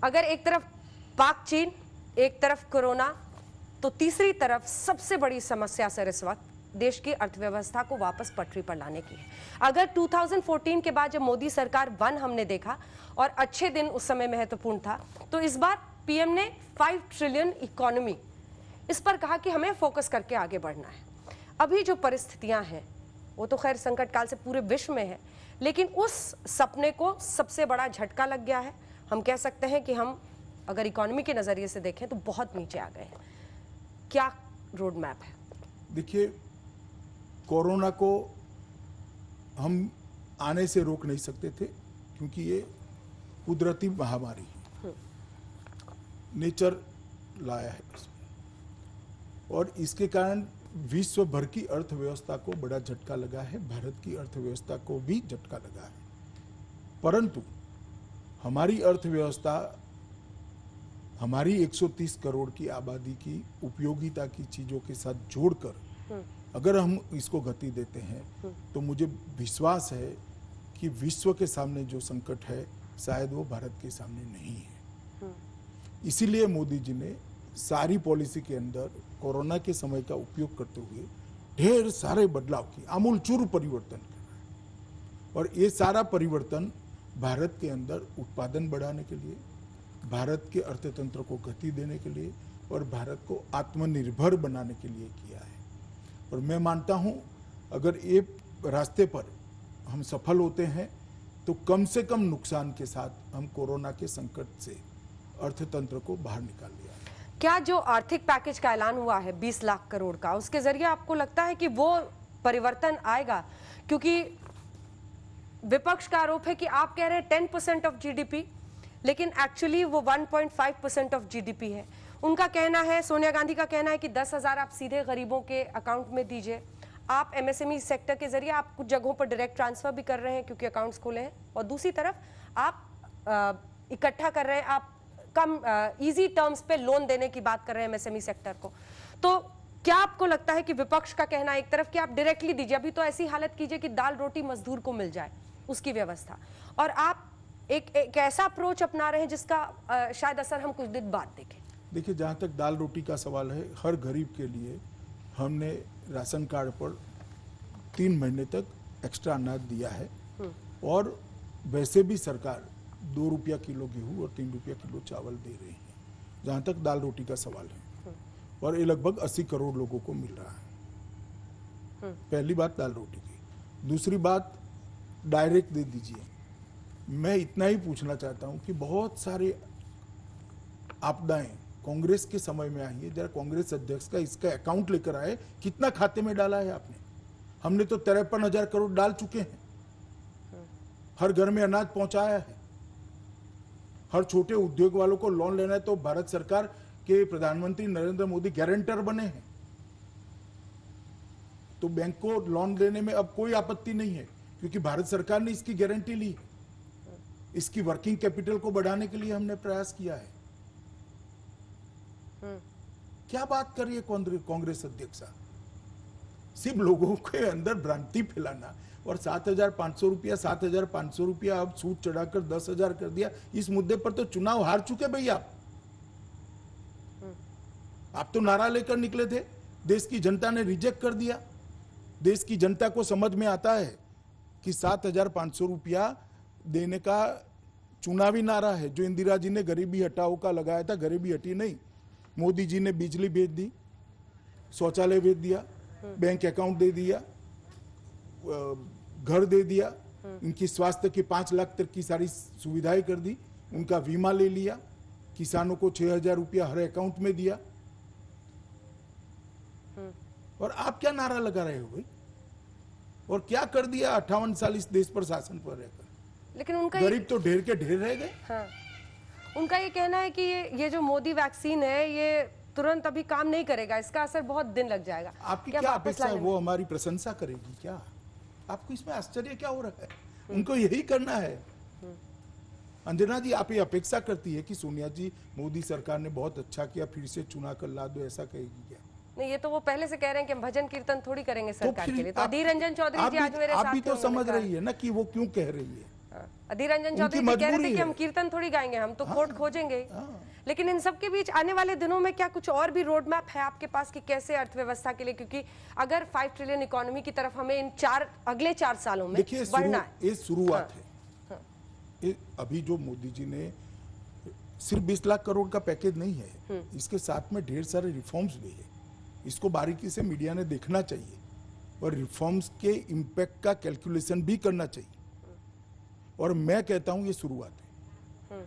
अगर एक तरफ पाक चीन, एक तरफ कोरोना, तो तीसरी तरफ सबसे बड़ी समस्या सर इस वक्त देश की अर्थव्यवस्था को वापस पटरी पर लाने की है। अगर 2014 के बाद जब मोदी सरकार वन हमने देखा और अच्छे दिन उस समय महत्वपूर्ण था, तो इस बार पीएम ने 5 ट्रिलियन इकोनॉमी इस पर कहा कि हमें फोकस करके आगे बढ़ना है। अभी जो परिस्थितियां हैं वो तो खैर संकट काल से पूरे विश्व में है, लेकिन उस सपने को सबसे बड़ा झटका लग गया है। हम कह सकते हैं कि हम अगर इकोनॉमी के नजरिए से देखें तो बहुत नीचे आ गए हैं। क्या रोड मैप है? देखिए, कोरोना को हम आने से रोक नहीं सकते थे क्योंकि ये कुदरती महामारी है, नेचर लाया है इसमें, और इसके कारण विश्व भर की अर्थव्यवस्था को बड़ा झटका लगा है, भारत की अर्थव्यवस्था को भी झटका लगा है। परंतु हमारी अर्थव्यवस्था हमारी 130 करोड़ की आबादी की उपयोगिता की चीजों के साथ जोड़कर अगर हम इसको गति देते हैं तो मुझे विश्वास है कि विश्व के सामने जो संकट है शायद वो भारत के सामने नहीं है। इसीलिए मोदी जी ने सारी पॉलिसी के अंदर कोरोना के समय का उपयोग करते हुए ढेर सारे बदलाव किए, आमूलचूर परिवर्तन किया। और ये सारा परिवर्तन भारत के अंदर उत्पादन बढ़ाने के लिए, भारत के अर्थतंत्र को गति देने के लिए और भारत को आत्मनिर्भर बनाने के लिए किया है। और मैं मानता हूं अगर ये रास्ते पर हम सफल होते हैं तो कम से कम नुकसान के साथ हम कोरोना के संकट से अर्थतंत्र को बाहर निकाल लिया। क्या जो आर्थिक पैकेज का ऐलान हुआ है 20 लाख करोड़ का, उसके जरिए आपको लगता है कि वो परिवर्तन आएगा? क्योंकि विपक्ष का आरोप है कि आप कह रहे हैं 10% ऑफ जीडीपी, लेकिन एक्चुअली वो 1.5% ऑफ जीडीपी है। उनका कहना है, सोनिया गांधी का कहना है कि 10,000 आप सीधे गरीबों के अकाउंट में दीजिए। आप एमएसएमई सेक्टर के जरिए आप कुछ जगहों पर डायरेक्ट ट्रांसफर भी कर रहे हैं क्योंकि अकाउंट्स खोले हैं, और दूसरी तरफ आप इकट्ठा कर रहे हैं, आप कम इजी टर्म्स पे लोन देने की बात कर रहे हैं एमएसएमई सेक्टर को। तो क्या आपको लगता है कि विपक्ष का कहना एक तरफ कि आप डायरेक्टली दीजिए, अभी तो ऐसी हालत कीजिए कि दाल रोटी मजदूर को मिल जाए, उसकी व्यवस्था, और आप एक ऐसा अप्रोच अपना रहे हैं जिसका शायद असर हम कुछ दिन बाद देखें? देखिए, जहाँ तक दाल रोटी का सवाल है, हर गरीब के लिए हमने राशन कार्ड पर 3 महीने तक एक्स्ट्रा अनाज दिया है, और वैसे भी सरकार 2 रुपया किलो गेहूं और 3 रुपया किलो चावल दे रही है, जहाँ तक दाल रोटी का सवाल है, और ये लगभग 80 करोड़ लोगों को मिल रहा है। पहली बात दाल रोटी की। दूसरी बात, डायरेक्ट दे दीजिए। मैं इतना ही पूछना चाहता हूं कि बहुत सारे आपदाएं कांग्रेस के समय में आई है, जरा कांग्रेस अध्यक्ष का इसका अकाउंट लेकर आए, कितना खाते में डाला है आपने? हमने तो 53,000 करोड़ डाल चुके हैं, हर घर में अनाज पहुंचाया है, हर छोटे उद्योग वालों को लोन लेना है तो भारत सरकार के प्रधानमंत्री नरेंद्र मोदी गारंटर बने हैं, तो बैंक को लोन देने में अब कोई आपत्ति नहीं है क्योंकि भारत सरकार ने इसकी गारंटी ली है। इसकी वर्किंग कैपिटल को बढ़ाने के लिए हमने प्रयास किया है। क्या बात कर रही है कांग्रेस अध्यक्षा? सिर्फ लोगों के अंदर भ्रांति फैलाना, और 7,500 रुपया अब सूद चढ़ाकर 10,000 कर दिया। इस मुद्दे पर तो चुनाव हार चुके भैया। आप तो नारा लेकर निकले थे, देश की जनता ने रिजेक्ट कर दिया। देश की जनता को समझ में आता है कि 7,500 रुपया देने का चुनावी नारा है, जो इंदिरा जी ने गरीबी हटाओ का लगाया था, गरीबी हटी नहीं। मोदी जी ने बिजली भेज दी, शौचालय भेज दिया, बैंक अकाउंट दे दिया, घर दे दिया, इनकी स्वास्थ्य की 5 लाख तक की सारी सुविधाएं कर दी, उनका बीमा ले लिया, किसानों को 6,000 रुपया हर अकाउंट में दिया। और आप क्या नारा लगा रहे हो भाई? और क्या कर दिया 58 साल इस देश पर शासन पर रहकर? लेकिन उनका गरीब तो ढेर के ढेर रह गए। हाँ, उनका ये कहना है कि ये जो मोदी वैक्सीन है ये तुरंत अभी काम नहीं करेगा, इसका असर बहुत दिन लग जाएगा। आपकी क्या अपेक्षा है? वो हमारी प्रशंसा करेगी क्या? आपको इसमें आश्चर्य क्या हो रहा है? उनको यही करना है। अंजना जी, आप ये अपेक्षा करती है कि सोनिया जी मोदी सरकार ने बहुत अच्छा किया, फिर से चुना कर ला दो, ऐसा कहेगी क्या? नहीं, ये तो वो पहले से कह रहे हैं कि हम भजन कीर्तन थोड़ी करेंगे सरकार के लिए। तो अधीर रंजन चौधरी जी आज मेरे साथ आप भी तो समझ रही है ना कि वो क्यों कह रही है। अधीर रंजन उनकी चौधरी जी कह रहे थे मजबूरी कि हम है। कीर्तन थोड़ी गाएंगे, हम तो कोर्ट खोजेंगे। हाँ। लेकिन इन सब के बीच आने वाले दिनों में क्या कुछ और भी रोड मैप है आपके पास कि कैसे अर्थव्यवस्था के लिए, क्योंकि अगर 5 ट्रिलियन इकोनॉमी की तरफ हमें इन अगले 4 सालों में देखिए बढ़ना है। ये शुरुआत है। ये अभी जो मोदी जी ने सिर्फ 20 लाख करोड़ का पैकेज नहीं है, इसके साथ में ढेर सारे रिफॉर्म्स भी है। इसको बारीकी से मीडिया ने देखना चाहिए और रिफॉर्म्स के इम्पैक्ट का कैलकुलेशन भी करना चाहिए। और मैं कहता हूं ये शुरुआत है।